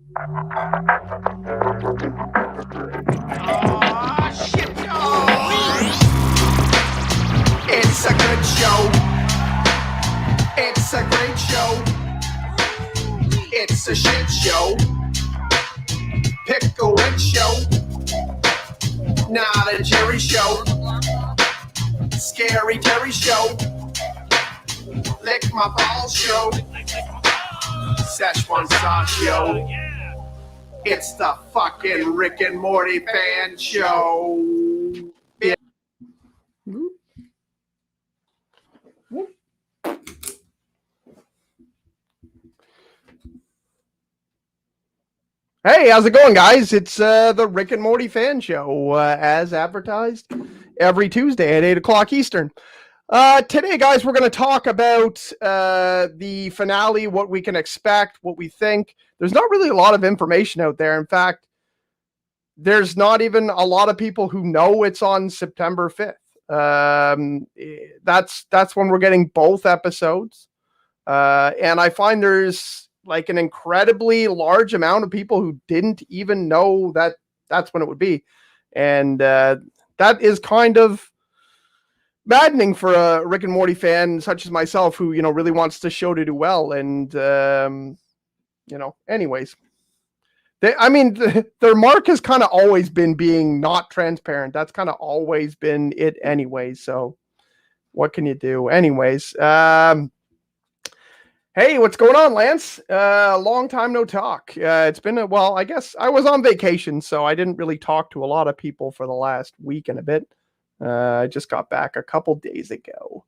Shit show! It's a good show. It's a great show. It's a shit show. Pick a win show. Not a Jerry show. Scary Terry show. Lick my balls show. Szechuan sauce show. It's the fucking Rick and Morty Fan Show. Yeah. Hey, how's it going, guys? It's the Rick and Morty Fan Show, as advertised every Tuesday at 8 o'clock Eastern. Today, guys, we're going to talk about the finale, what we can expect, what we think. There's not really a lot of information out there. In fact, there's not even a lot of people who know it's on September 5th. That's when we're getting both episodes. And I find there's like an incredibly large amount of people who didn't even know that that's when it would be. And that is kind of maddening for a Rick and Morty fan such as myself who, really wants the show to do well. And, anyways, their mark has kind of always been being not transparent. That's kind of always been it anyway. So what can you do? Anyways, hey, what's going on, Lance? Long time no talk. It's been I guess I was on vacation, so I didn't really talk to a lot of people for the last week and a bit. I just got back a couple days ago.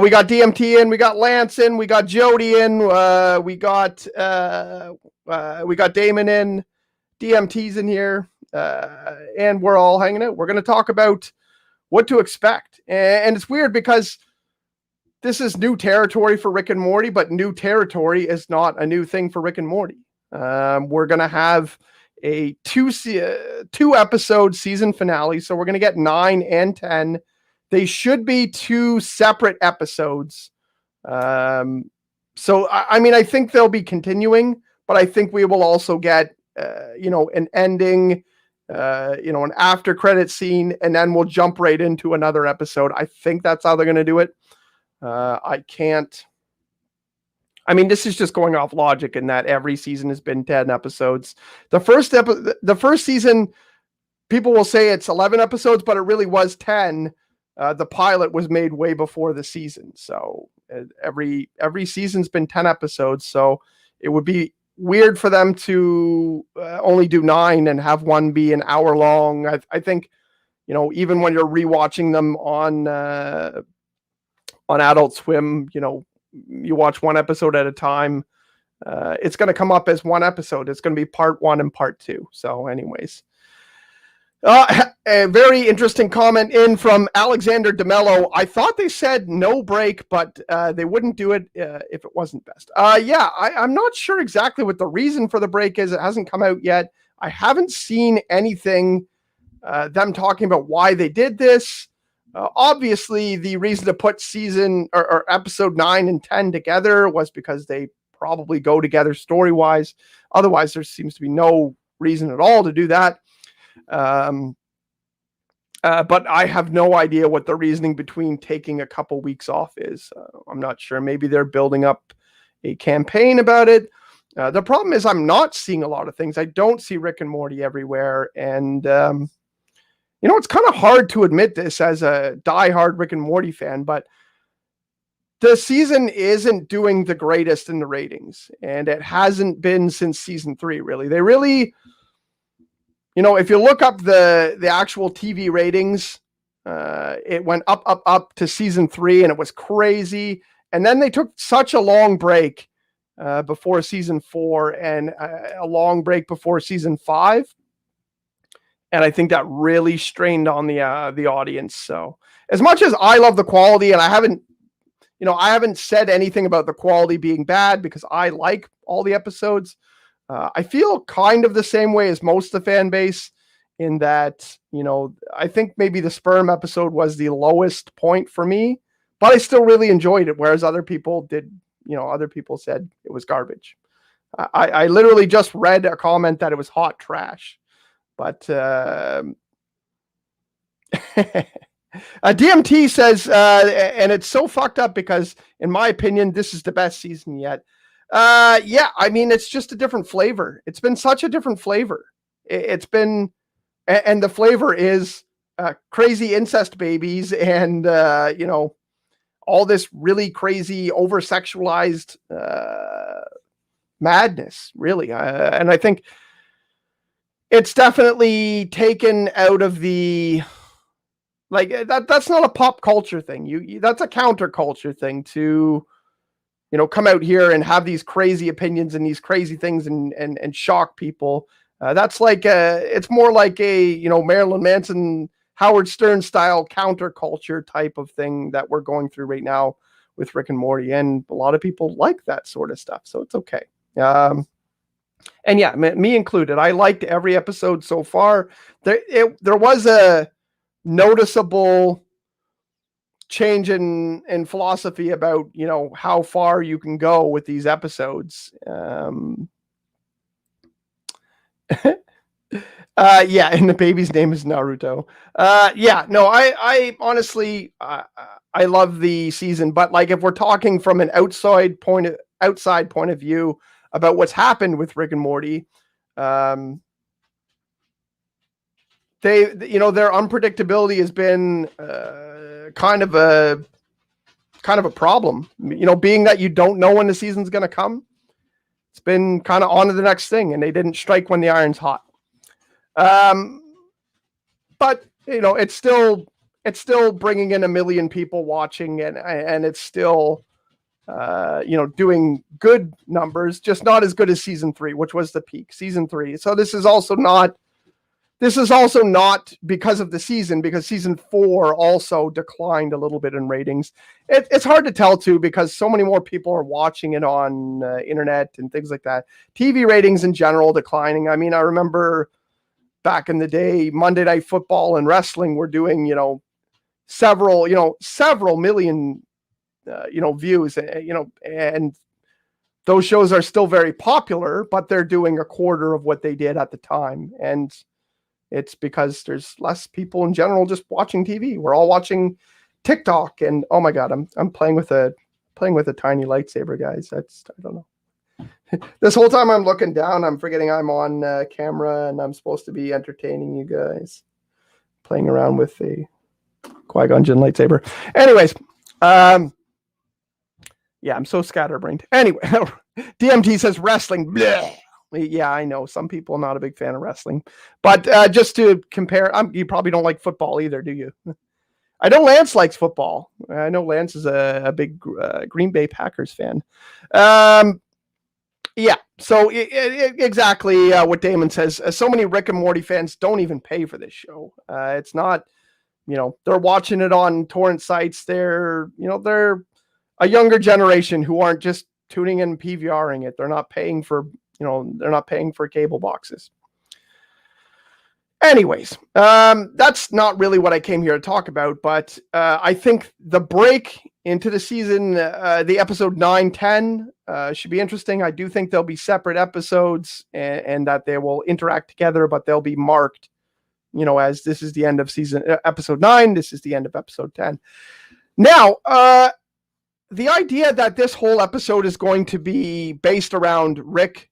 We got DMT in, we got Lance in, we got Jody in, we got Damon in, DMT's in here, and we're all hanging out. We're going to talk about what to expect. And it's weird because this is new territory for Rick and Morty, but new territory is not a new thing for Rick and Morty. We're going to have a two episode season finale. So we're going to get 9 and 10. They should be 2 separate episodes. So, I think they'll be continuing, but I think we will also get, an ending, an after credit scene, and then we'll jump right into another episode. I think that's how they're going to do it. This is just going off logic in that every season has been 10 episodes. The first season, people will say it's 11 episodes, but it really was 10. The pilot was made way before the season. So every season's been 10 episodes. So it would be weird for them to only do 9 and have one be an hour long. I think, even when you're rewatching them on Adult Swim, you watch one episode at a time. It's going to come up as one episode. It's going to be part 1 and part 2. So anyways, a very interesting comment in from Alexander DeMello. I thought they said no break, but they wouldn't do it if it wasn't best. I'm not sure exactly what the reason for the break is. It hasn't come out yet. I haven't seen anything, them talking about why they did this. Obviously, the reason to put season or episode 9 and 10 together was because they probably go together story-wise. Otherwise, there seems to be no reason at all to do that. But I have no idea what the reasoning between taking a couple weeks off is. I'm not sure. Maybe they're building up a campaign about it. The problem is I'm not seeing a lot of things. I don't see Rick and Morty everywhere. And, it's kind of hard to admit this as a diehard Rick and Morty fan, but the season isn't doing the greatest in the ratings, and it hasn't been since season 3, really. They really, if you look up the actual TV ratings, it went up to season 3, and it was crazy. And then they took such a long break before season 4 and a long break before season 5. And I think that really strained on the audience. So as much as I love the quality, and I haven't said anything about the quality being bad because I like all the episodes. I feel kind of the same way as most of the fan base in that, I think maybe the sperm episode was the lowest point for me, but I still really enjoyed it. Whereas other people said it was garbage. I literally just read a comment that it was hot trash, but DMT says, and it's so fucked up because, in my opinion, this is the best season yet. Yeah, I mean, it's just a different flavor. It's been such a different flavor. It's been, and the flavor is crazy incest babies and, all this really crazy over-sexualized madness, really. And I think it's definitely taken out of the, like, that's not a pop culture thing. That's a counterculture thing to, come out here and have these crazy opinions and these crazy things and shock people. That's like it's more like a, Marilyn Manson, Howard Stern style counterculture type of thing that we're going through right now with Rick and Morty. And a lot of people like that sort of stuff. So it's okay. And yeah, me included. I liked every episode so far. There was a noticeable change in philosophy about, how far you can go with these episodes. Yeah, and the baby's name is Naruto. Yeah, no, I honestly, I love the season, but like if we're talking from an outside point of view about what's happened with Rick and Morty, their unpredictability has been kind of a problem. Being that you don't know when the season's going to come, it's been kind of on to the next thing, and they didn't strike when the iron's hot. But it's still bringing in 1 million people watching, and it's still doing good numbers, just not as good as season 3, which was the peak, season 3. So this is also not because of the season, because season 4 also declined a little bit in ratings. It's hard to tell too, because so many more people are watching it on internet and things like that. TV ratings in general declining. I mean, I remember back in the day, Monday Night Football and wrestling were doing, several million, views, and those shows are still very popular, but they're doing a quarter of what they did at the time. And it's because there's less people in general just watching TV. We're all watching TikTok, and oh my God, I'm playing with a tiny lightsaber, guys. I don't know. This whole time I'm looking down, I'm forgetting I'm on camera and I'm supposed to be entertaining you guys, playing around with the Qui-Gon Jinn lightsaber. Anyways, yeah, I'm so scatterbrained. Anyway, DMT says wrestling. Bleh. Yeah, I know some people are not a big fan of wrestling, but just to compare, you probably don't like football either, do you? I know Lance likes football. I know Lance is a big Green Bay Packers fan. Yeah, so exactly what Damon says. So many Rick and Morty fans don't even pay for this show. It's not, they're watching it on torrent sites. They're a younger generation who aren't just tuning in and PVRing it. They're not paying for, cable boxes. Anyways, that's not really what I came here to talk about, but I think the break into the season, the episode 9, 10, should be interesting. I do think there'll be separate episodes and that they will interact together, but they'll be marked, as this is the end of episode 9, this is the end of episode 10. Now, the idea that this whole episode is going to be based around Rick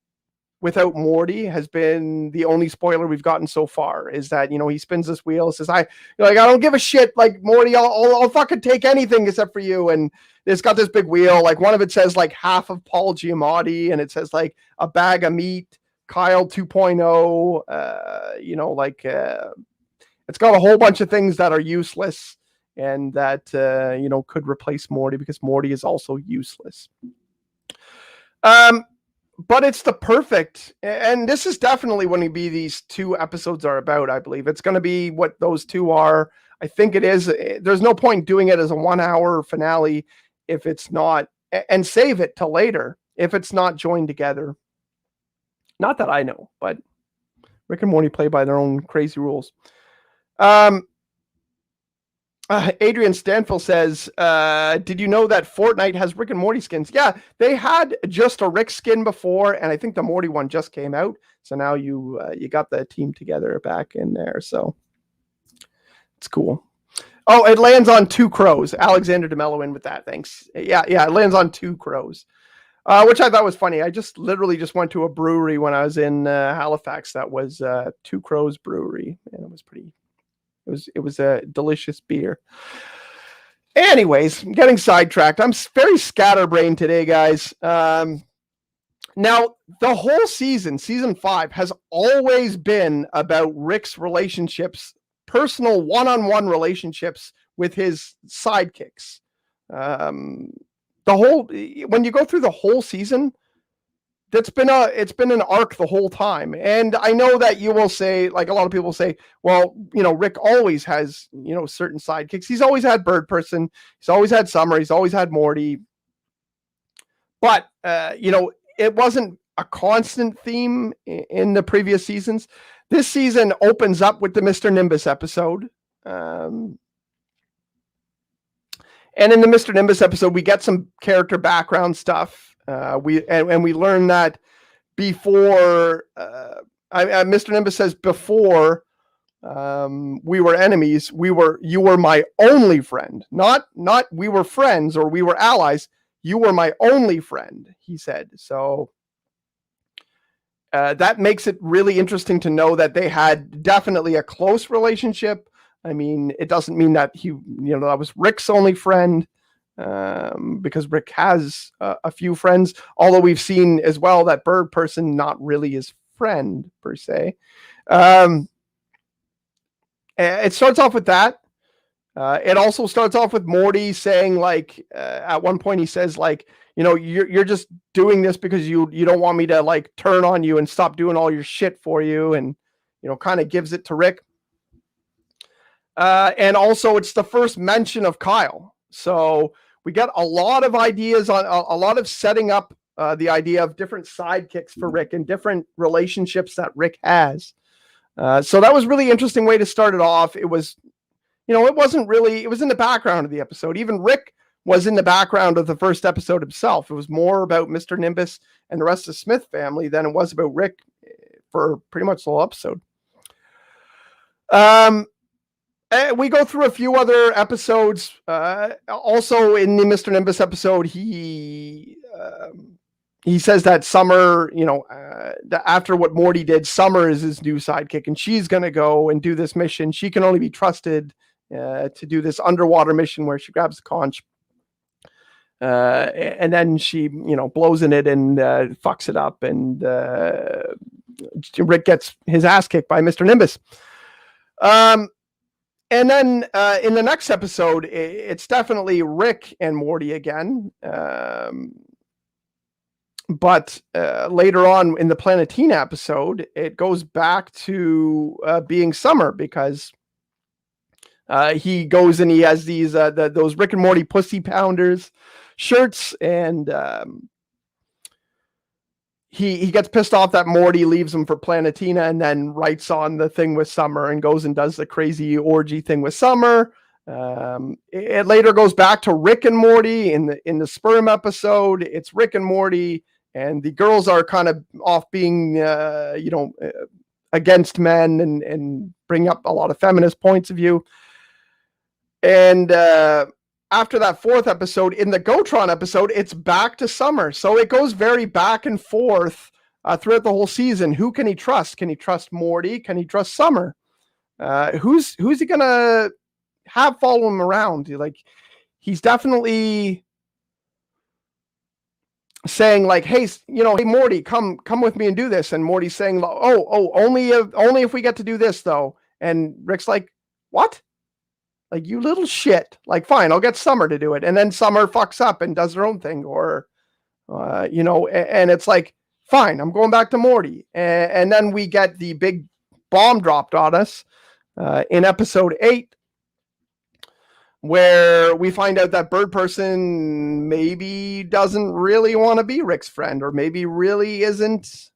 without Morty has been the only spoiler we've gotten so far, is that, he spins this wheel, says, I don't give a shit, like, Morty, I'll fucking take anything except for you. And it's got this big wheel, like one of it says like half of Paul Giamatti, and it says like a bag of meat, Kyle 2.0, it's got a whole bunch of things that are useless and that, could replace Morty, because Morty is also useless. But it's the perfect, and this is definitely going to be these 2 episodes are about, I believe. It's going to be what those 2 are. I think it is. There's no point doing it as a 1-hour finale if it's not, and save it till later if it's not joined together. Not that I know, but Rick and Morty play by their own crazy rules. Adrian Stanfill says, did you know that Fortnite has Rick and Morty skins? Yeah, they had just a Rick skin before, and I think the Morty one just came out. So now you got the team together back in there. So it's cool. Oh, it lands on 2 crows. Alexander DeMello in with that. Thanks. Yeah, it lands on 2 crows, which I thought was funny. I just literally just went to a brewery when I was in Halifax. That was 2 Crows Brewery, and it was pretty. It was a delicious beer. Anyways, I'm getting sidetracked. I'm very scatterbrained today, guys. Now, the whole season 5, has always been about Rick's relationships, personal one-on-one relationships with his sidekicks. When you go through the whole season, it's been an arc the whole time. And I know that you will say, like a lot of people say, well, Rick always has, certain sidekicks. He's always had Bird Person. He's always had Summer. He's always had Morty. But, it wasn't a constant theme in the previous seasons. This season opens up with the Mr. Nimbus episode. And in the Mr. Nimbus episode, we get some character background stuff. We learn that before Mr. Nimbus says before we were enemies, you were my only friend, not we were friends or we were allies. You were my only friend, he said. So that makes it really interesting to know that they had definitely a close relationship. I mean, it doesn't mean that that was Rick's only friend. Because Rick has a few friends, although we've seen as well that Bird Person not really his friend per se. It starts off with that. It also starts off with Morty saying, like, at one point he says, like, you're just doing this because you don't want me to, like, turn on you and stop doing all your shit for you, and kind of gives it to Rick. And also it's the first mention of Kyle. So we got a lot of ideas on a lot of setting up the idea of different sidekicks for Rick and different relationships that Rick has. So that was really interesting way to start it off. It was, it wasn't really, it was in the background of the episode. Even Rick was in the background of the first episode himself. It was more about Mr. Nimbus and the rest of the Smith family than it was about Rick for pretty much the whole episode. We go through a few other episodes. Also in the Mr. Nimbus episode, he says that Summer, after what Morty did, Summer is his new sidekick, and she's going to go and do this mission. She can only be trusted to do this underwater mission where she grabs the conch. And then she, blows in it and fucks it up. And Rick gets his ass kicked by Mr. Nimbus. And then in the next episode, it's definitely Rick and Morty again. But later on in the Planetina episode, it goes back to being Summer, because he goes and he has these those Rick and Morty Pussy Pounders shirts, and he gets pissed off that Morty leaves him for Planetina, and then writes on the thing with Summer and goes and does the crazy orgy thing with Summer. It later goes back to Rick and Morty in the sperm episode. It's Rick and Morty, and the girls are kind of off being against men and bring up a lot of feminist points of view. And after that 4th episode, in the Gotron episode, it's back to Summer. So it goes very back and forth throughout the whole season. Who can he trust? Can he trust Morty? Can he trust Summer? Who's he gonna have follow him around? Like, he's definitely saying, like, hey, hey Morty, come with me and do this. And Morty's saying, oh, only if we get to do this though. And Rick's like, what? Like, you little shit. Like, fine, I'll get Summer to do it. And then Summer fucks up and does her own thing, or and it's like, fine, I'm going back to Morty. And then we get the big bomb dropped on us in episode 8, where we find out that Bird Person maybe doesn't really want to be Rick's friend, or maybe really isn't,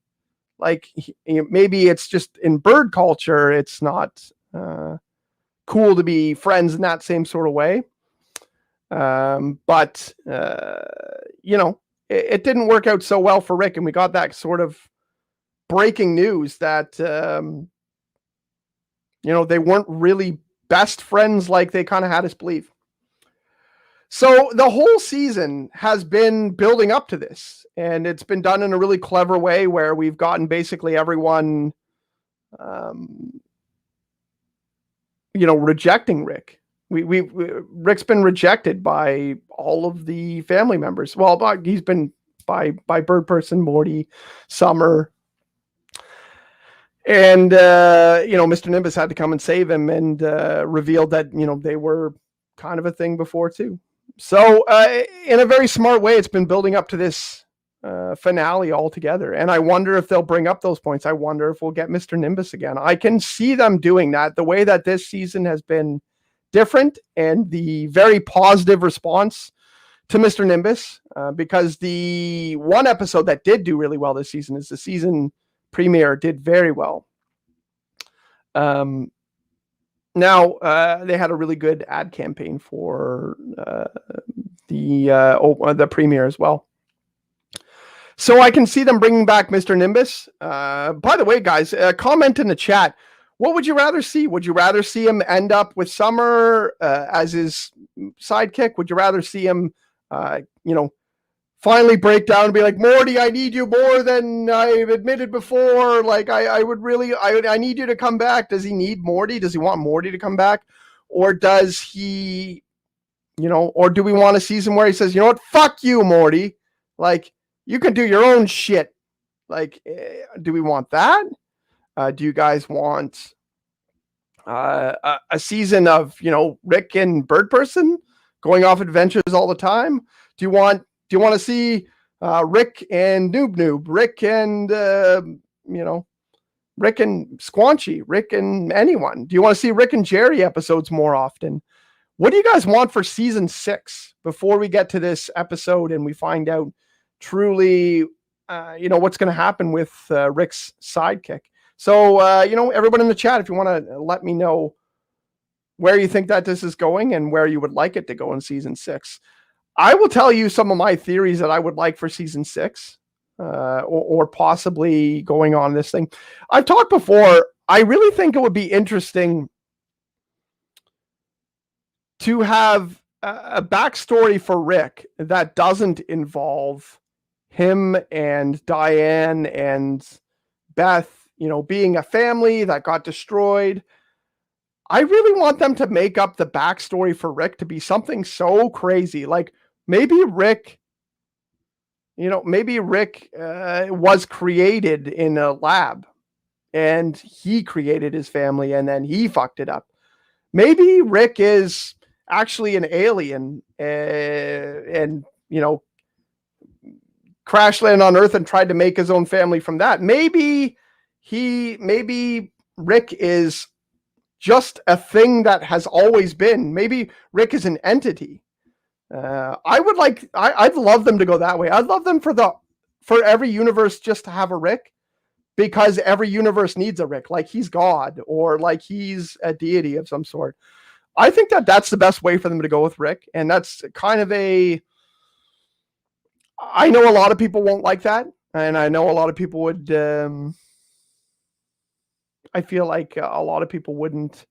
like, maybe it's just in bird culture, it's not cool to be friends in that same sort of way. But it didn't work out so well for Rick, and we got that sort of breaking news that they weren't really best friends like they kind of had us believe. So the whole season has been building up to this, and it's been done in a really clever way where we've gotten basically everyone, rejecting Rick. Rick's been rejected by all of the family members. Well, he's been by Bird Person, Morty, Summer, and Mr. Nimbus had to come and save him, and revealed that they were kind of a thing before too. So in a very smart way, it's been building up to this finale altogether. And I wonder if they'll bring up those points. I wonder if we'll get Mr. Nimbus again. I can see them doing that. The way that this season has been different, and the very positive response to Mr. Nimbus, because the one episode that did do really well this season is the season premiere, did very well. Now, they had a really good ad campaign for the premiere as well. So I can see them bringing back Mr. Nimbus. By the way, guys, comment in the chat. What would you rather see? Would you rather see him end up with Summer as his sidekick? Would you rather see him, finally break down and be like, Morty, I need you more than I've admitted before. Like, I need you to come back. Does he need Morty? Does he want Morty to come back? Or does he, or do we want a season where he says, you know what, fuck you, Morty. Like, you can do your own shit. Like, do we want that? Do you guys want a season of, Rick and Bird Person going off adventures all the time? Do you want to see Rick and Noob, Rick and Rick and Squanchy, Rick and anyone? Do you want to see Rick and Jerry episodes more often? What do you guys want for season 6 before we get to this episode and we find out truly, what's going to happen with Rick's sidekick? So, everyone in the chat, if you want to let me know where you think that this is going and where you would like it to go in season 6. I will tell you some of my theories that I would like for season 6, or possibly going on this thing. I've talked before. I really think it would be interesting to have a backstory for Rick that doesn't involve him and Diane and Beth, being a family that got destroyed. I really want them to make up the backstory for Rick to be something so crazy. Like, maybe Rick was created in a lab and he created his family and then he fucked it up. Maybe Rick is actually an alien and crash landed on Earth and tried to make his own family from that. Maybe Rick is just a thing that has always been. Maybe Rick is an entity. I'd love them to go that way. I'd love them for every universe just to have a Rick, because every universe needs a Rick, like he's God or like he's a deity of some sort. I think that's the best way for them to go with Rick. And that's kind of I know a lot of people won't like that. And I know a lot of people would, I feel like a lot of people wouldn't,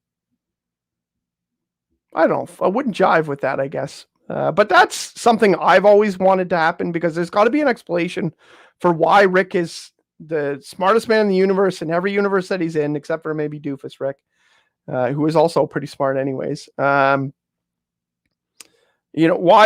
I wouldn't jive with that, I guess. But that's something I've always wanted to happen, because there's got to be an explanation for why Rick is the smartest man in the universe, in every universe that he's in, except for maybe Doofus Rick, who is also pretty smart anyways. Why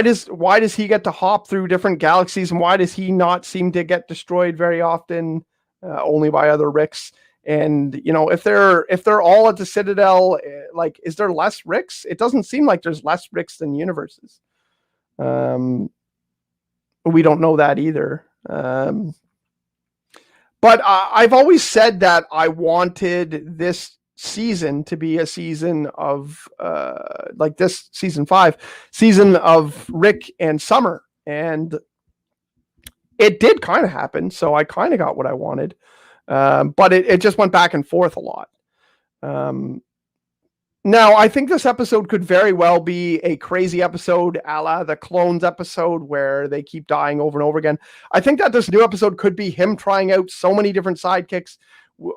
does he get to hop through different galaxies, and why does he not seem to get destroyed very often, only by other Ricks? And if they're all at the Citadel, like, is there less Ricks? It doesn't seem like there's less Ricks than universes. We don't know that either. But I've always said that I wanted this season to be a season of like this season 5 season of Rick and Summer, and it did kind of happen. So I kind of got what I wanted. But it just went back and forth a lot. Now, I think this episode could very well be a crazy episode, a la the Clones episode, where they keep dying over and over again. I think that this new episode could be him trying out so many different sidekicks.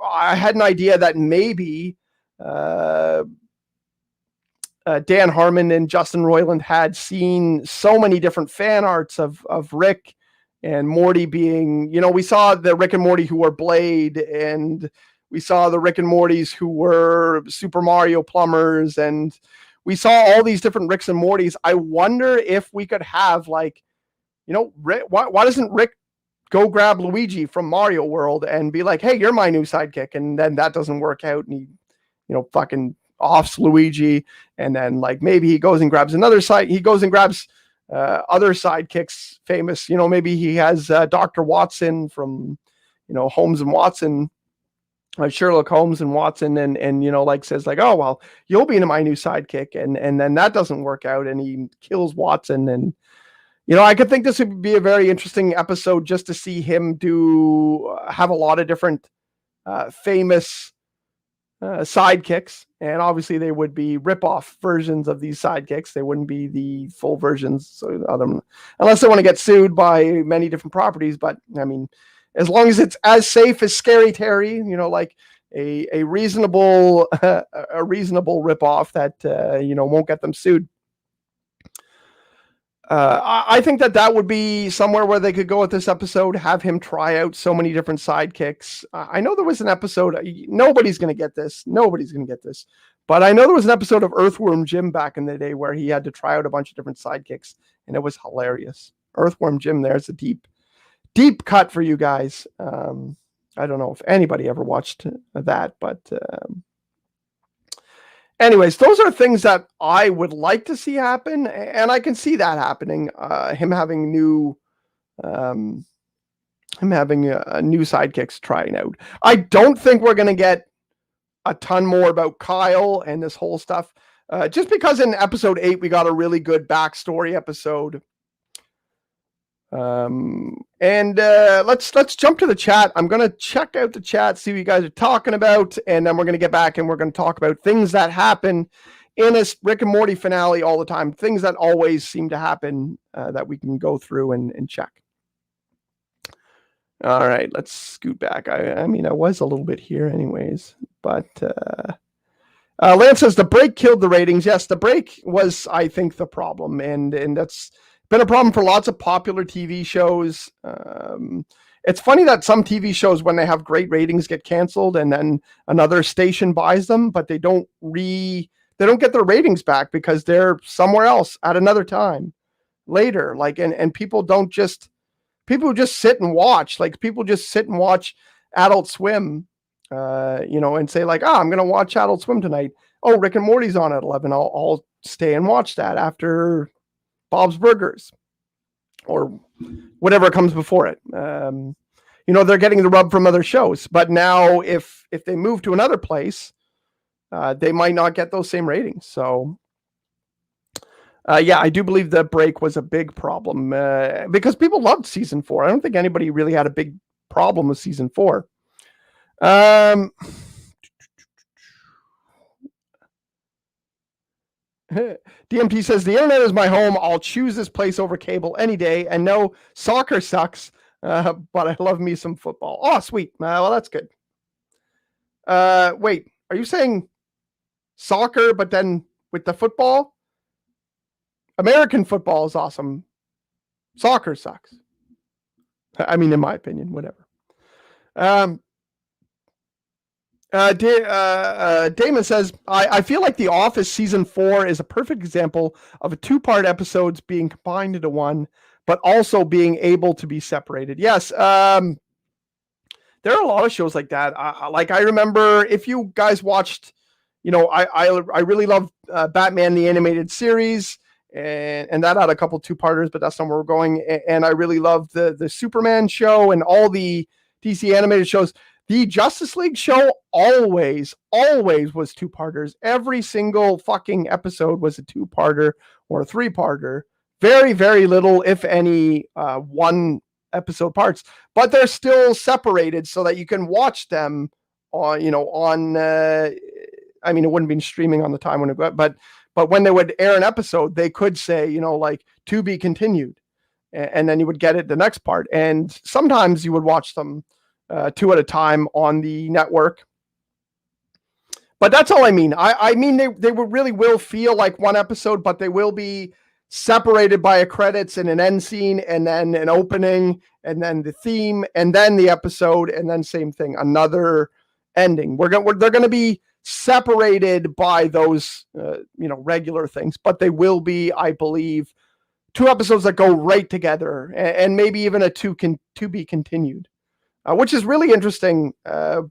I had an idea that maybe Dan Harmon and Justin Roiland had seen so many different fan arts of Rick and Morty being, we saw the Rick and Morty who were Blade, and we saw the Rick and Mortys who were Super Mario plumbers, and we saw all these different Ricks and Mortys. I wonder if we could have Rick, why doesn't Rick go grab Luigi from Mario World and be like, hey, you're my new sidekick? And then that doesn't work out, and he, fucking offs Luigi. And then maybe he goes and grabs another side. He goes and grabs other sidekicks famous, maybe he has Dr. Watson from, Holmes and Watson, Sherlock Holmes and Watson, and says oh, well, you'll be my new sidekick. And then that doesn't work out, and he kills Watson. And, I could think this would be a very interesting episode just to see him have a lot of different famous sidekicks. And obviously they would be rip-off versions of these sidekicks. They wouldn't be the full versions, so unless they want to get sued by many different properties. But I mean, as long as it's as safe as Scary Terry, a reasonable a reasonable rip-off that won't get them sued. I think that would be somewhere where they could go with this episode, have him try out so many different sidekicks. I know there was an episode, nobody's going to get this, but I know there was an episode of Earthworm Jim back in the day where he had to try out a bunch of different sidekicks, and it was hilarious. Earthworm Jim, there's a deep cut for you guys. I don't know if anybody ever watched that, but anyways, those are things that I would like to see happen, and I can see that happening. Him having new sidekicks trying out. I don't think we're going to get a ton more about Kyle and this whole stuff, just because in episode 8 we got a really good backstory episode. And let's jump to the chat. I'm going to check out the chat, see what you guys are talking about, and then we're going to get back and we're going to talk about things that happen in a Rick and Morty finale all the time, things that always seem to happen that we can go through and check. All right, let's scoot back. I mean, I was a little bit here anyways, but Lance says the break killed the ratings. Yes, the break was, I think, the problem, and that's been a problem for lots of popular TV shows. It's funny that some TV shows, when they have great ratings, get canceled, and then another station buys them, but they don't get their ratings back because they're somewhere else at another time later. And people just sit and watch. People just sit and watch Adult Swim, and say I'm going to watch Adult Swim tonight. Oh, Rick and Morty's on at 11. I'll stay and watch that after Bob's Burgers or whatever comes before it. They're getting the rub from other shows, but now if they move to another place, they might not get those same ratings. So yeah, I do believe the break was a big problem because people loved season 4. I don't think anybody really had a big problem with season 4. DMT says, the internet is my home. I'll choose this place over cable any day. And no, soccer sucks, but I love me some football. Oh, sweet. Well, that's good. Wait, are you saying soccer, but then with the football? American football is awesome. Soccer sucks. I mean, in my opinion, whatever. Damon says, I feel like The Office season 4 is a perfect example of a 2-part episodes being combined into one, but also being able to be separated. Yes. There are a lot of shows like that. I remember, if you guys watched, I really love Batman, the animated series, and that had a couple 2-parters, but that's not where we're going. And I really love the Superman show and all the DC animated shows. The Justice League show always was 2-parters. Every single fucking episode was a 2-parter or a 3-parter. Very, very little, if any, 1 episode parts. But they're still separated so that you can watch them on, I mean, it wouldn't be streaming on the time when it got, but when they would air an episode, they could say, you know, like, to be continued. And then you would get it the next part. And sometimes you would watch them 2 at a time on the network. But that's all I mean. I mean, they really will feel like one episode, but they will be separated by a credits and an end scene, and then an opening, and then the theme, and then the episode, and then same thing, another ending. They're going to be separated by those, regular things, but they will be, I believe, 2 episodes that go right together, and maybe even a to be continued. Which is really interesting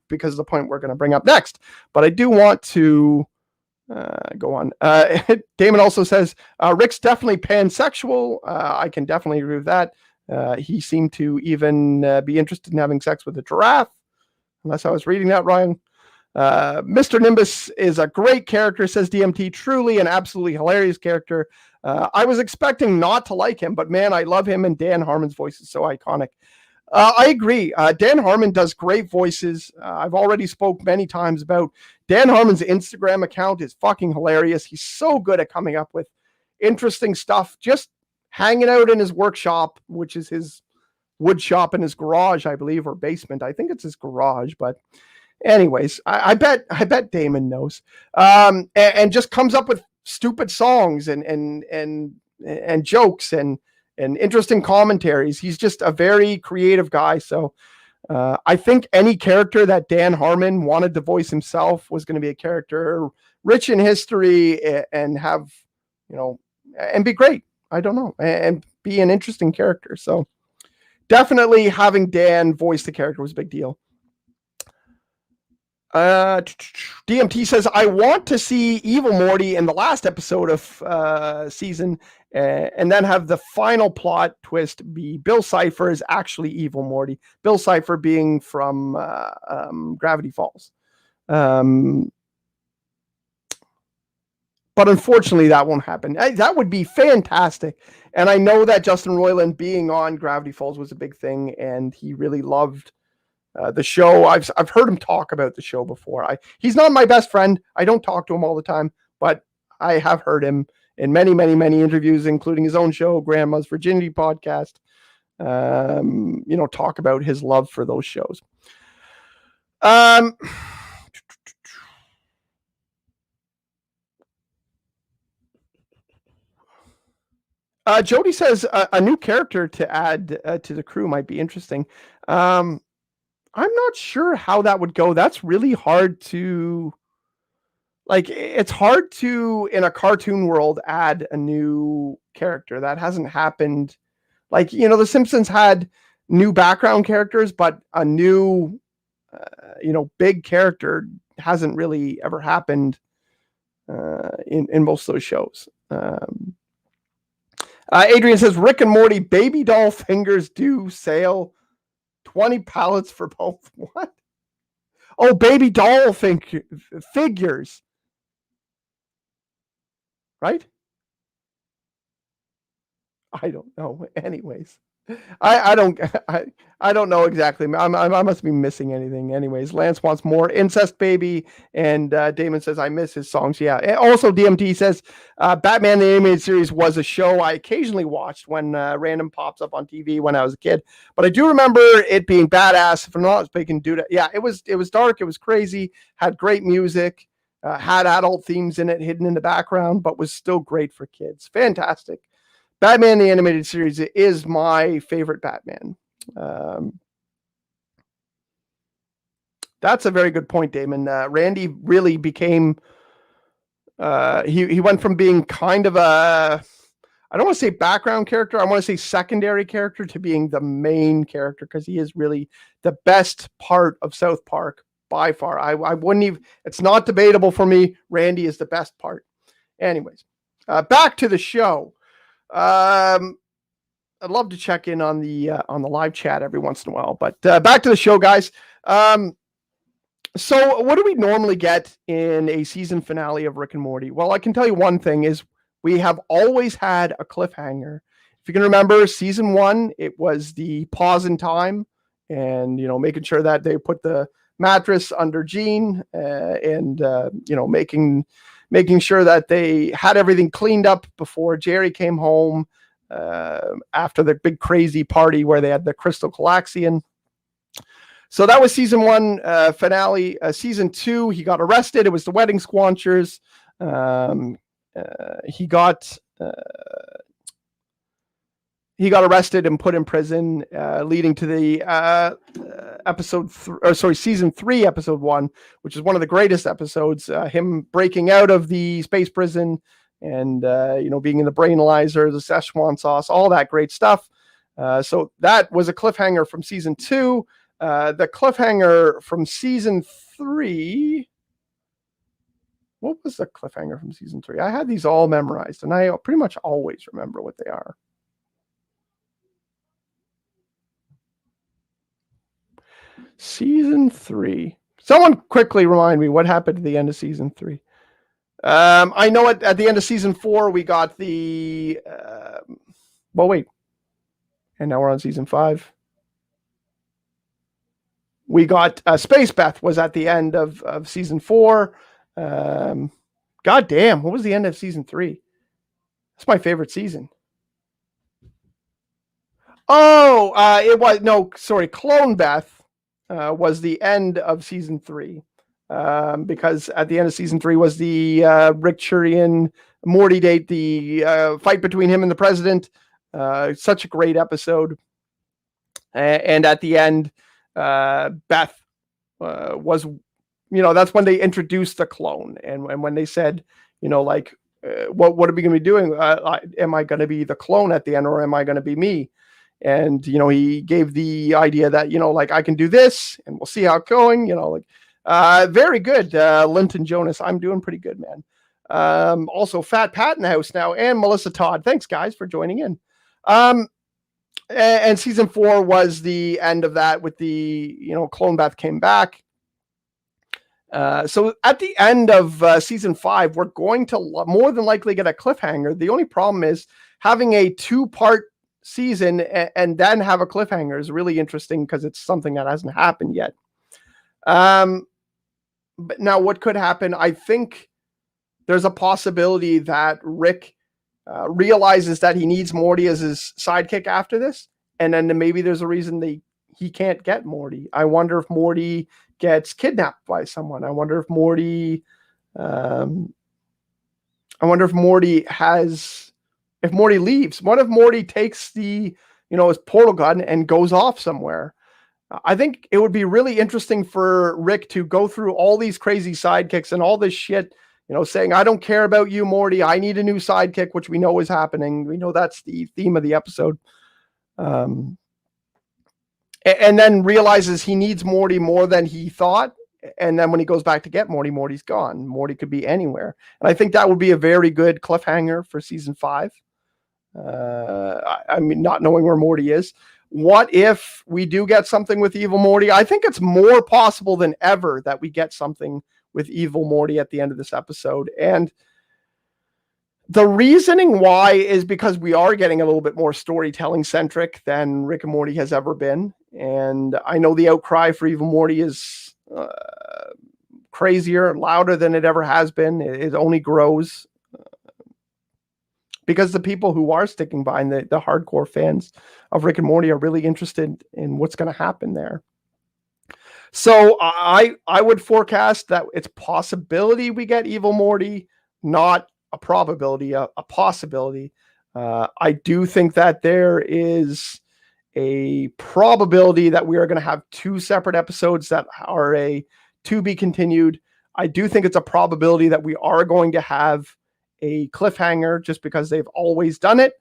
because of the point we're going to bring up next. But I do want to go on. Damon also says, Rick's definitely pansexual. I can definitely agree with that. He seemed to even be interested in having sex with a giraffe, unless I was reading that wrong. Mr. Nimbus is a great character, says DMT. Truly an absolutely hilarious character. I was expecting not to like him, but man, I love him, and Dan Harmon's voice is so iconic. I agree. Dan Harmon does great voices. I've already spoke many times about Dan Harmon's Instagram account is fucking hilarious. He's so good at coming up with interesting stuff, just hanging out in his workshop, which is his wood shop in his garage, I believe, or basement. I think it's his garage, but anyways, I bet Damon knows. And just comes up with stupid songs and jokes and interesting commentaries. He's just a very creative guy. So I think any character that Dan Harmon wanted to voice himself was going to be a character rich in history and have, and be great. I don't know, and be an interesting character. So definitely having Dan voice the character was a big deal. DMT says, I want to see Evil Morty in the last episode of season, and then have the final plot twist be Bill Cipher is actually Evil Morty. Bill Cipher being from Gravity Falls. But unfortunately, that won't happen. That would be fantastic. And I know that Justin Roiland being on Gravity Falls was a big thing, and he really loved the show. I've heard him talk about the show before. He's not my best friend. I don't talk to him all the time, but I have heard him in many, many, many interviews, including his own show, Grandma's Virginity Podcast, talk about his love for those shows. Jody says a new character to add to the crew might be interesting. I'm not sure how that would go. That's really hard to, it's hard to, in a cartoon world, add a new character. That hasn't happened. The Simpsons had new background characters, but a new, big character hasn't really ever happened in most of those shows. Adrian says, Rick and Morty baby doll fingers do sale. 20 pallets for both. What? Oh, baby doll figures. Right? I don't know. Anyways, I don't know exactly. I must be missing anything. Anyways, Lance wants more Incest Baby, and Damon says I miss his songs. Yeah. And also, DMT says Batman the Animated Series was a show I occasionally watched when random pops up on TV when I was a kid. But I do remember it being badass. If I'm not mistaken, dude. Yeah, it was dark. It was crazy. Had great music. Had adult themes in it hidden in the background, but was still great for kids. Fantastic. Batman the Animated Series is my favorite Batman. That's a very good point, Damon. Randy really became, he went from being kind of a, I don't want to say background character, I want to say secondary character, to being the main character, because he is really the best part of South Park by far. I wouldn't even, it's not debatable for me. Randy is the best part. Anyways, back to the show. I'd love to check in on the live chat every once in a while, but back to the show, guys. So what do we normally get in a season finale of Rick and Morty? Well, I can tell you one thing is we have always had a cliffhanger. If you can remember season 1, it was the pause in time and, making sure that they put the mattress under Gene, and making sure that they had everything cleaned up before Jerry came home after the big crazy party where they had the Crystal Calaxian. So that was season 1 finale. Season 2, he got arrested. It was the Wedding Squanchers. He got arrested and put in prison, leading to the season 3, episode 1, which is one of the greatest episodes. Him breaking out of the space prison and being in the brainalyzer, the Szechuan sauce, all that great stuff. So that was a cliffhanger from season 2. The cliffhanger from season 3. What was the cliffhanger from season 3? I had these all memorized, and I pretty much always remember what they are. Season 3. Someone quickly remind me what happened at the end of season 3. I know at the end of season 4 we got the. And now we're on season 5. We got Space Beth was at the end of season 4. God damn, what was the end of season 3? That's my favorite season. Clone Beth was the end of season 3. Because at the end of season 3 was the Rick Churian Morty date, the fight between him and the president. Such a great episode. And at the end, Beth was, that's when they introduced the clone, and when they said, what are we going to be doing? Am I going to be the clone at the end, or am I going to be me? And he gave the idea that I can do this, and we'll see how it's going. Very good, Linton Jonas. I'm doing pretty good, man. Also, Fat Pat in the house now, and Melissa Todd. Thanks, guys, for joining in. And season 4 was the end of that with the, Clone Beth came back. So at the end of season 5, we're going to more than likely get a cliffhanger. The only problem is having a 2-part season and then have a cliffhanger is really interesting because it's something that hasn't happened yet. But now what could happen? I think there's a possibility that Rick realizes that he needs Morty as his sidekick after this, and then maybe there's a reason he can't get Morty. I wonder if Morty gets kidnapped by someone. I wonder if Morty leaves. What if Morty takes the his portal gun and goes off somewhere? I think it would be really interesting for Rick to go through all these crazy sidekicks and all this shit. Saying, I don't care about you, Morty. I need a new sidekick, which we know is happening. We know that's the theme of the episode. And then realizes he needs Morty more than he thought. And then when he goes back to get Morty, Morty's gone. Morty could be anywhere. And I think that would be a very good cliffhanger for season 5. Not knowing where Morty is. What if we do get something with Evil Morty? I think it's more possible than ever that we get something with Evil Morty at the end of this episode. And the reasoning why is because we are getting a little bit more storytelling centric than Rick and Morty has ever been. And I know the outcry for Evil Morty is crazier and louder than it ever has been. It only grows because the people who are sticking by and the hardcore fans of Rick and Morty are really interested in what's going to happen there. So I would forecast that it's possibility we get Evil Morty, not a probability, a possibility. I do think that there is a probability that we are going to have 2 separate episodes that are to be continued. I do think it's a probability that we are going to have a cliffhanger just because they've always done it.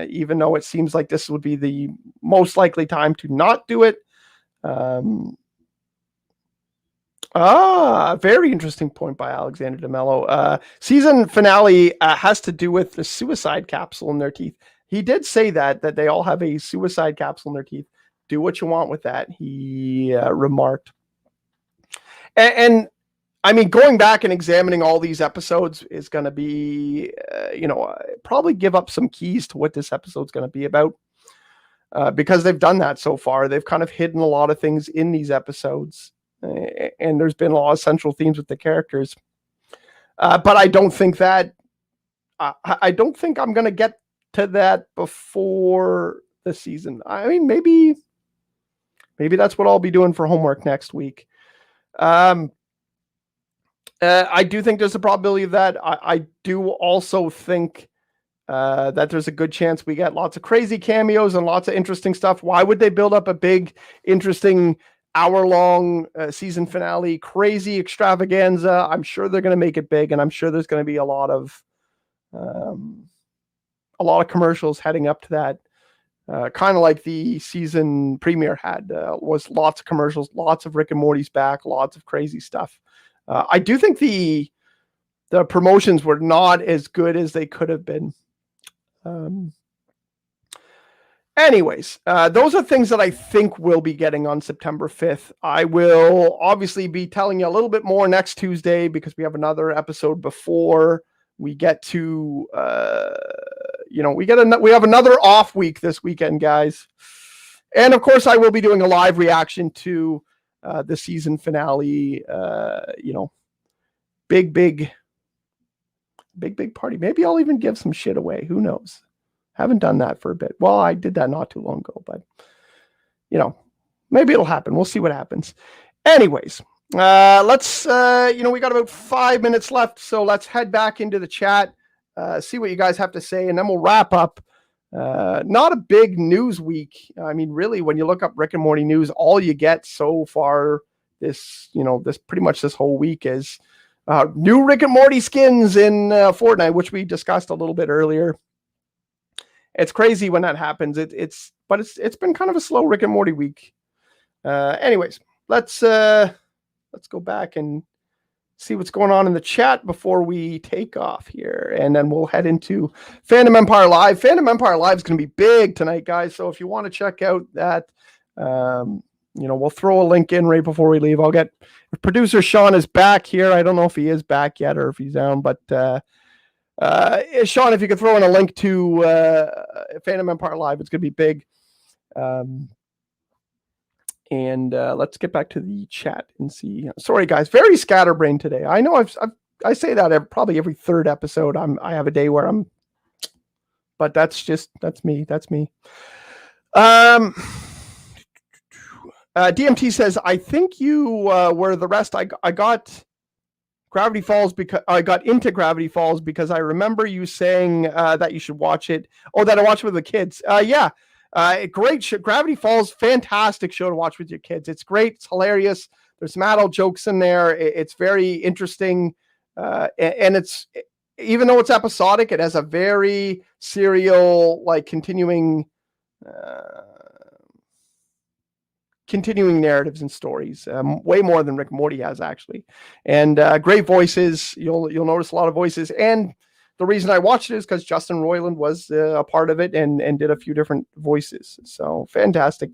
Even though it seems like this would be the most likely time to not do it. Very interesting point by Alexander DeMello. Season finale has to do with the suicide capsule in their teeth. He did say that they all have a suicide capsule in their teeth. Do what you want with that, he remarked. And I mean, going back and examining all these episodes is going to be, probably give up some keys to what this episode's going to be about. because they've done that so far. They've kind of hidden a lot of things in these episodes, and there's been a lot of central themes with the characters. But I don't think that I don't think I'm going to get to that before the season. I mean, maybe that's what I'll be doing for homework next week. I do think there's a probability of that. I do also think that there's a good chance we get lots of crazy cameos and lots of interesting stuff. Why would they build up a big, interesting hour-long season finale, crazy extravaganza? I'm sure they're going to make it big, and I'm sure there's going to be a lot of commercials heading up to that. Kind of like the season premiere had, was lots of commercials, lots of Rick and Morty's back, lots of crazy stuff. I do think the promotions were not as good as they could have been. Anyways, those are things that I think we'll be getting on September 5th. I will obviously be telling you a little bit more next Tuesday because we have another episode before we get to, we have another off week this weekend, guys. And of course, I will be doing a live reaction to the season finale. Big party. Maybe I'll even give some shit away. Who knows? Haven't done that for a bit. Well, I did that not too long ago, but maybe it'll happen. We'll see what happens. Anyways, let's, we got about 5 minutes left, so let's head back into the chat, see what you guys have to say, and then we'll wrap up. Not a big news week. I mean, really, when you look up Rick and Morty news, all you get so far this pretty much this whole week is new Rick and Morty skins in Fortnite, which we discussed a little bit earlier. It's crazy when that happens. It's been kind of a slow Rick and Morty week. Anyways, let's go back and see what's going on in the chat before we take off here, and then we'll head into Fandom Empire Live. Fandom Empire Live is going to be big tonight, guys. So if you want to check out that, we'll throw a link in right before we leave. Producer Sean is back here. I don't know if he is back yet or if he's down, but Sean, if you could throw in a link to Fandom Empire Live, it's going to be big. And let's get back to the chat and see. Sorry, guys, very scatterbrained today. I know I say that probably every third episode. I have a day where but that's me. That's me. DMT says, I think you were the rest. I got Gravity Falls because I got into Gravity Falls because I remember you saying that you should watch it. Oh, that I watch it with the kids. Yeah. Great show. Gravity Falls, fantastic show to watch with your kids. It's great. It's hilarious. There's some adult jokes in there. It's very interesting. And it's, even though it's episodic, it has a very serial, like continuing narratives and stories, way more than Rick and Morty has, actually. And great voices. You'll notice a lot of voices. And the reason I watched it is because Justin Roiland was a part of it and did a few different voices. So fantastic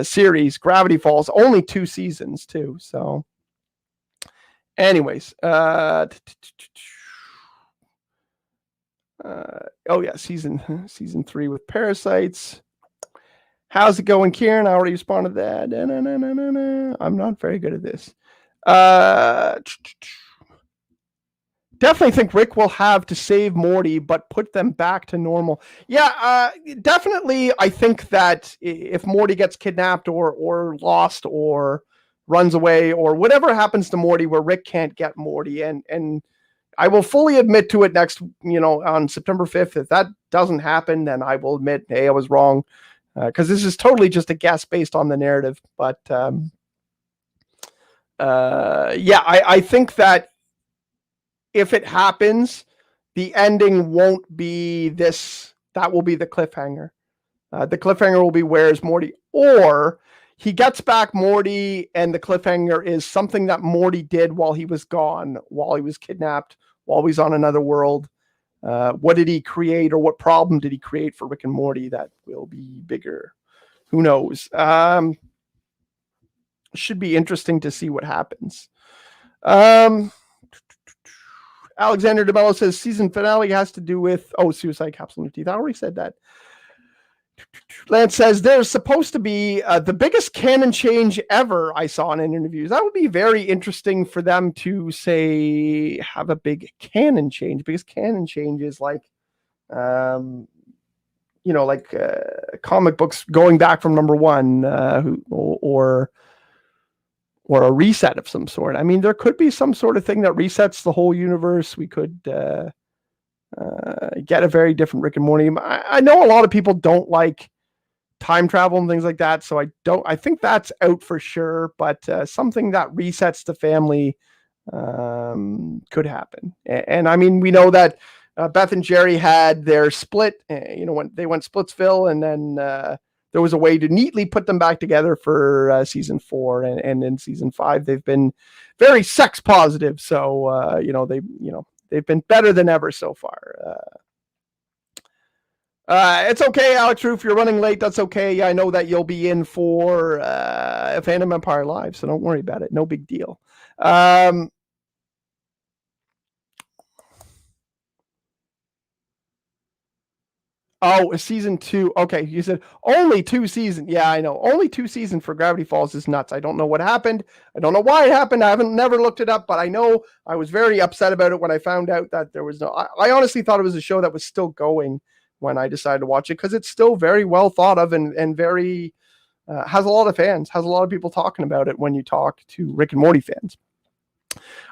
series. Gravity Falls, only 2 seasons too. So anyways, season 3 with Parasites. How's it going, Kieron? I already responded to that. No. I'm not very good at this. Definitely think Rick will have to save Morty, but put them back to normal. Yeah, definitely. I think that if Morty gets kidnapped or lost or runs away or whatever happens to Morty where Rick can't get Morty, and I will fully admit to it next, on September 5th. If that doesn't happen, then I will admit, hey, I was wrong. Because this is totally just a guess based on the narrative. But I think that if it happens, the ending won't be this. That will be the cliffhanger. The cliffhanger will be, where's Morty? Or he gets back Morty, and the cliffhanger is something that Morty did while he was gone, while he was kidnapped, while he was on another world. What did he create, or what problem did he create for Rick and Morty that will be bigger? Who knows? Should be interesting to see what happens. Alexander DeMello says season finale has to do with Suicide Capsule in Your Teeth. I already said that. Lance says there's supposed to be the biggest canon change ever I saw in interviews. That would be very interesting for them to say have a big canon change, because canon change is like, like comic books going back from number one, or a reset of some sort. I mean, there could be some sort of thing that resets the whole universe. We could get a very different Rick and Morty. I know a lot of people don't like time travel and things like that, so I think that's out for sure, but something that resets the family could happen. And I mean, we know that Beth and Jerry had their split, when they went Splitsville, and then there was a way to neatly put them back together for season 4, and in season 5 they've been very sex positive, so they've been better than ever so far. It's okay, Alex Roof. You're running late. That's okay. I know that you'll be in for Fandom Empire Live, so don't worry about it. No big deal. Oh, season 2. Okay, you said only 2 seasons. Yeah, I know. Only 2 seasons for Gravity Falls is nuts. I don't know what happened. I don't know why it happened. I haven't never looked it up, but I know I was very upset about it when I found out that there was no. I honestly thought it was a show that was still going when I decided to watch it, because it's still very well thought of and very has a lot of fans, has a lot of people talking about it when you talk to Rick and Morty fans.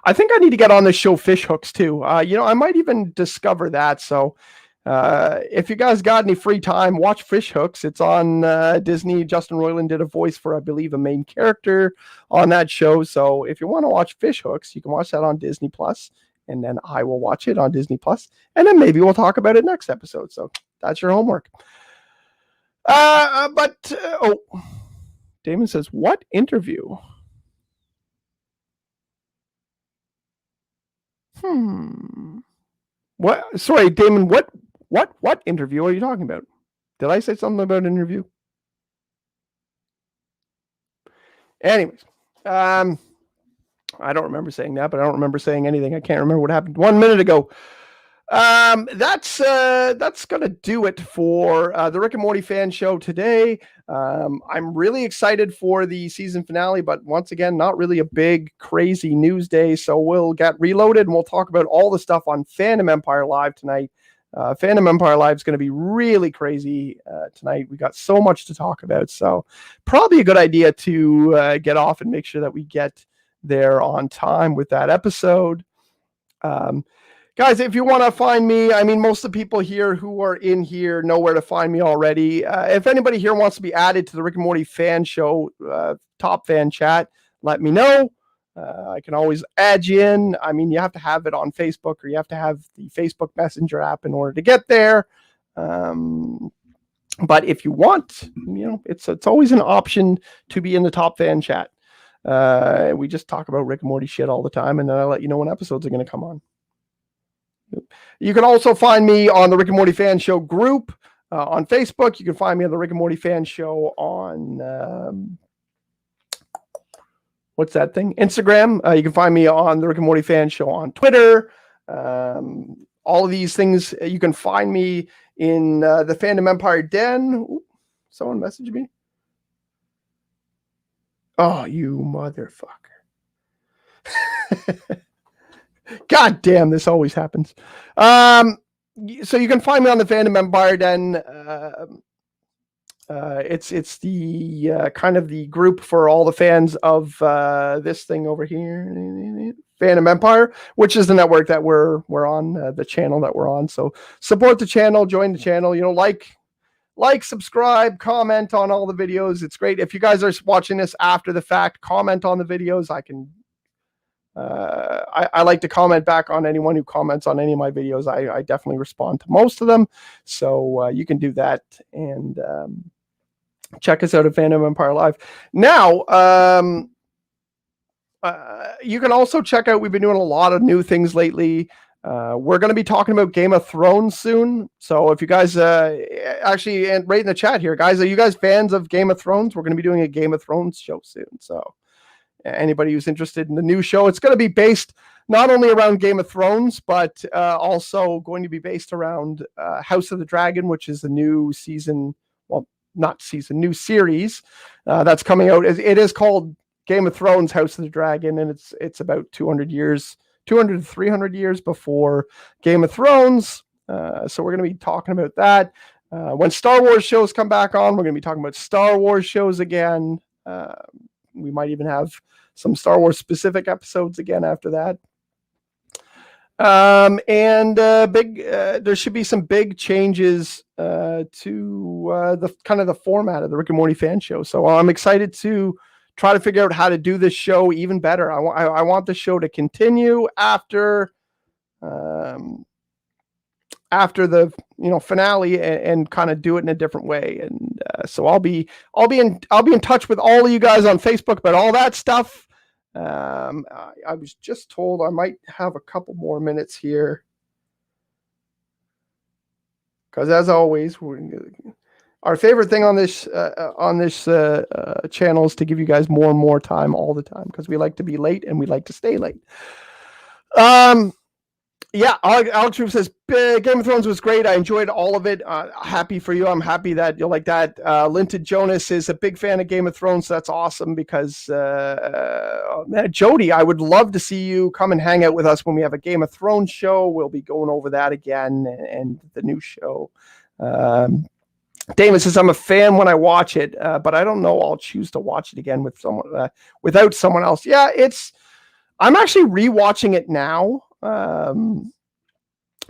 I think I need to get on this show Fish Hooks too. I might even discover that. So if you guys got any free time, watch Fish Hooks. It's on Disney. Justin Roiland did a voice for, I believe, a main character on that show. So if you want to watch Fish Hooks, you can watch that on Disney Plus, and then I will watch it on Disney Plus, and then maybe we'll talk about it next episode. So that's your homework. Damon says, what interview? What? Sorry, Damon, what interview are you talking about? Did I say something about an interview? Anyways, I don't remember saying that, but I don't remember saying anything. I can't remember what happened 1 minute ago. That's gonna do it for the Rick and Morty Fan Show today. I'm really excited for the season finale, but once again, not really a big crazy news day. So we'll get reloaded and we'll talk about all the stuff on Fandom Empire Live tonight. Fandom Empire Live is going to be really crazy tonight. We got so much to talk about, so probably a good idea to get off and make sure that we get there on time with that episode. Guys, if you want to find me, I mean, most of the people here who are in here know where to find me already. If anybody here wants to be added to the Rick and Morty Fan Show top fan chat, let me know. I can always add you in. I mean, you have to have it on Facebook, or you have to have the Facebook Messenger app in order to get there. But if you want, it's always an option to be in the top fan chat. We just talk about Rick and Morty shit all the time, and then I let you know when episodes are going to come on. You can also find me on the Rick and Morty Fan Show group on Facebook. You can find me on the Rick and Morty Fan Show on what's that thing? Instagram. You can find me on the Rick and Morty Fan Show on Twitter. All of these things, you can find me in the Fandom Empire Den. Ooh, someone messaged me. Oh, you motherfucker. God damn, this always happens. So you can find me on the Fandom Empire Den. It's the kind of the group for all the fans of this thing over here, Fandom Empire, which is the network that we're on, the channel that we're on. So support the channel, join the channel. Like, subscribe, comment on all the videos. It's great. If you guys are watching this after the fact, comment on the videos. I like to comment back on anyone who comments on any of my videos. I definitely respond to most of them. So you can do that, and check us out at Fandom Empire Live. Now, you can also check out, we've been doing a lot of new things lately. We're going to be talking about Game of Thrones soon. So if you guys actually, and right in the chat here, guys, are you guys fans of Game of Thrones? We're going to be doing a Game of Thrones show soon. So anybody who's interested in the new show, it's going to be based not only around Game of Thrones, but also going to be based around House of the Dragon, which is the new season. Well, new series that's coming out. It is called Game of Thrones House of the Dragon, and it's about 200 to 300 years before Game of Thrones. So we're going to be talking about that. When Star Wars shows come back on, we're going to be talking about Star Wars shows again. We might even have some Star Wars specific episodes again after that. There should be some big changes to the kind of the format of the Rick and Morty Fan Show. So I'm excited to try to figure out how to do this show even better. I want the show to continue after the finale and kind of do it in a different way. And so I'll be in touch with all of you guys on Facebook about all that stuff. I was just told I might have a couple more minutes here, because as always, our favorite thing on this channel is to give you guys more and more time all the time, because we like to be late and we like to stay late. Yeah, Alex Roof says Game of Thrones was great. I enjoyed all of it. Happy for you. I'm happy that you'll like that. Linton Jonas is a big fan of Game of Thrones. So that's awesome, because Jody, I would love to see you come and hang out with us when we have a Game of Thrones show. We'll be going over that again, and the new show. Damon says, I'm a fan when I watch it, but I don't know I'll choose to watch it again with someone without someone else. Yeah, I'm actually rewatching it now.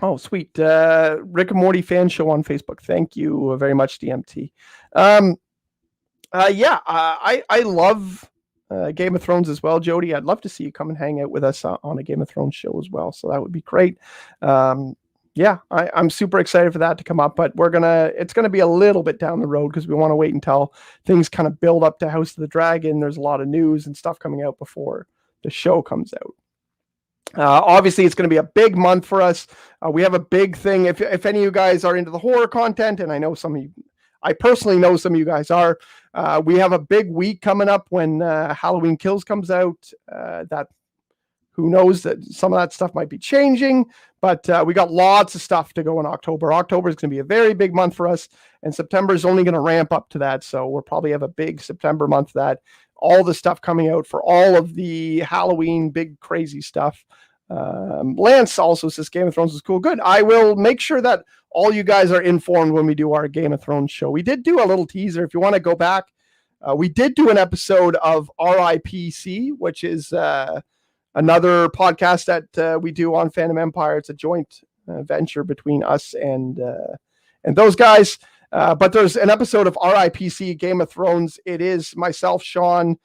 Oh, sweet. Rick and Morty Fan Show on Facebook. Thank you very much, DMT. I love Game of Thrones as well, Jody. I'd love to see you come and hang out with us on a Game of Thrones show as well. So that would be great. I'm super excited for that to come up, but it's gonna be a little bit down the road, because we want to wait until things kind of build up to House of the Dragon. There's a lot of news and stuff coming out before the show comes out. Obviously, it's going to be a big month for us. We have a big thing. If any of you guys are into the horror content, and I know some of you, I personally know some of you guys are, we have a big week coming up when Halloween Kills comes out. That who knows, that some of that stuff might be changing, but we got lots of stuff to go in October. October is going to be a very big month for us, and September is only going to ramp up to that. So we'll probably have a big September month. That all the stuff coming out for all of the Halloween big crazy stuff. Lance also says Game of Thrones is cool. Good. I will make sure that all you guys are informed when we do our Game of Thrones show. We did do a little teaser. If you want to go back, we did do an episode of RIPC, which is another podcast that we do on Fandom Empire. It's a joint venture between us and those guys. But there's an episode of RIPC Game of Thrones. It is myself, Sean.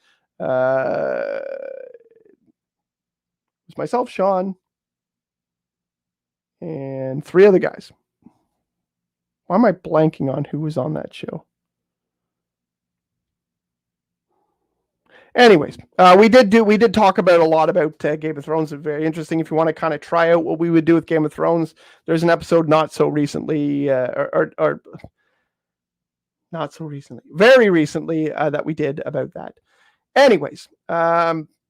It's myself, Sean, and 3 other guys. Why am I blanking on who was on that show? Anyways, we did talk about a lot about Game of Thrones. It's very interesting. If you want to kind of try out what we would do with Game of Thrones, there's an episode not so recently, or not so recently, very recently, that we did about that. Anyways,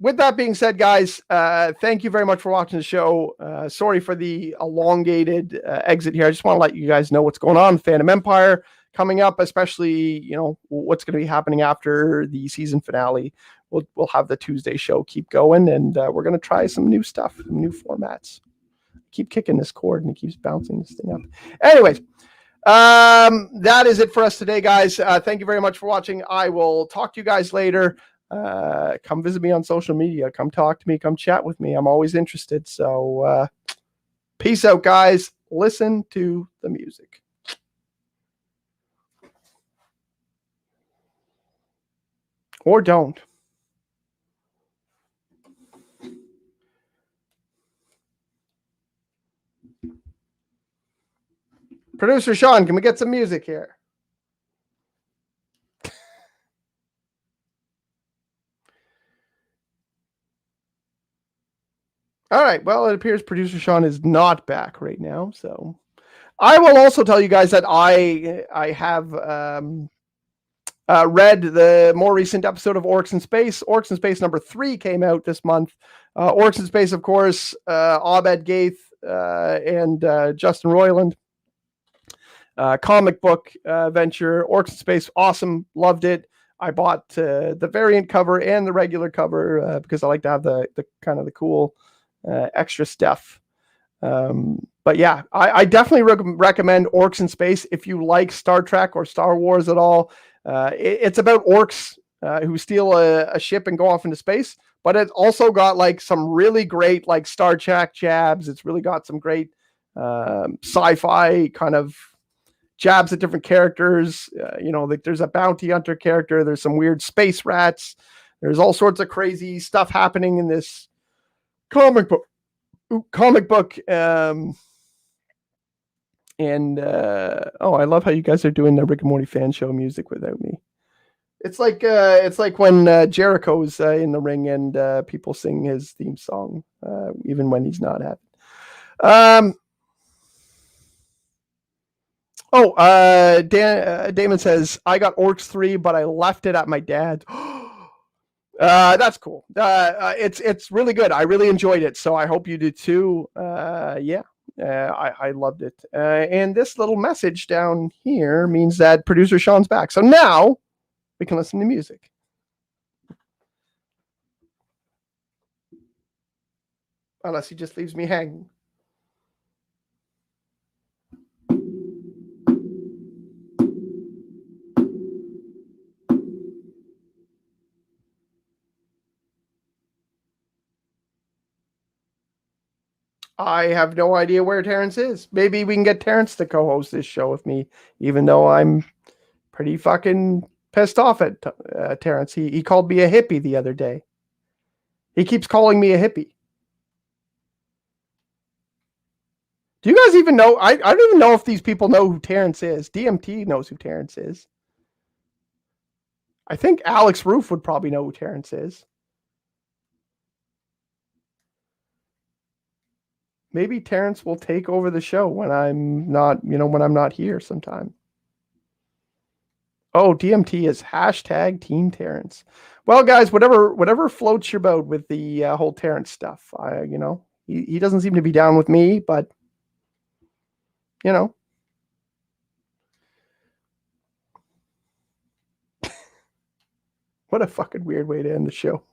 with that being said, guys, thank you very much for watching the show. Sorry for the elongated exit here. I just want to let you guys know what's going on with Fandom Empire coming up, especially, what's going to be happening after the season finale. We'll have the Tuesday show keep going, and we're going to try some new stuff, new formats. Keep kicking this cord, and it keeps bouncing this thing up. Anyways, that is it for us today, guys. Thank you very much for watching. I will talk to you guys later. Come visit me on social media. Come talk to me. Come chat with me. I'm always interested. So peace out, guys. Listen to the music. Or don't. Producer Sean, can we get some music here? All right. Well, it appears producer Sean is not back right now. So I will also tell you guys that I have read the more recent episode of Orcs in Space. Orcs in Space number 3 came out this month. Orcs in Space, of course, Abed Gaith and Justin Roiland. comic book venture. Orcs in Space, awesome, loved it. I bought the variant cover and the regular cover because I like to have the kind of the cool extra stuff. But yeah, I definitely recommend Orcs in Space if you like Star Trek or Star Wars at all. It's about orcs who steal a ship and go off into space, but it's also got like some really great like Star Trek jabs. It's really got some great sci-fi kind of jabs at different characters. Like there's a bounty hunter character. There's some weird space rats. There's all sorts of crazy stuff happening in this comic book. I love how you guys are doing the Rick and Morty Fan Show music without me. It's like when Jericho's in the ring and people sing his theme song even when he's not happy. Damon says, I got Orcs 3, but I left it at my dad's. That's cool. It's really good. I really enjoyed it, so I hope you did too. I loved it. And this little message down here means that producer Sean's back. So now we can listen to music. Unless he just leaves me hanging. I have no idea where Terrence is. Maybe we can get Terrence to co-host this show with me, even though I'm pretty fucking pissed off at Terrence. He called me a hippie the other day. He keeps calling me a hippie. Do you guys even know? I don't even know if these people know who Terrence is. DMT knows who Terrence is. I think Alex Roof would probably know who Terrence is. Maybe Terrence will take over the show when I'm not here sometime. Oh, DMT is hashtag Team Terrence. Well, guys, whatever floats your boat with the whole Terrence stuff. He doesn't seem to be down with me, but what a fucking weird way to end the show.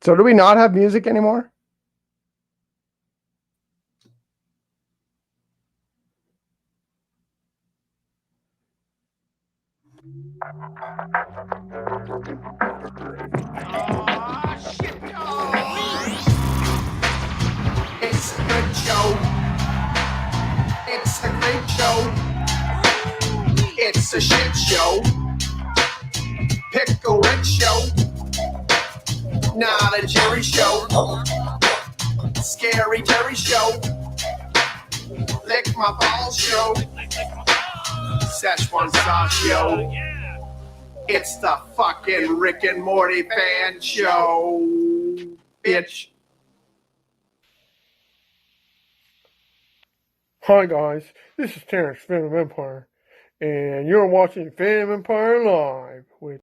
So do we not have music anymore? Shit, it's a good show. It's a great show. It's a shit show. Pickle Rick show. Not a Jerry show. Scary Terry show. Lick my balls show. Szechuan sauce show. It's the fucking Rick and Morty Fan Show, bitch. Hi guys, this is Terrence Fandom Empire, and you're watching Fandom Empire Live with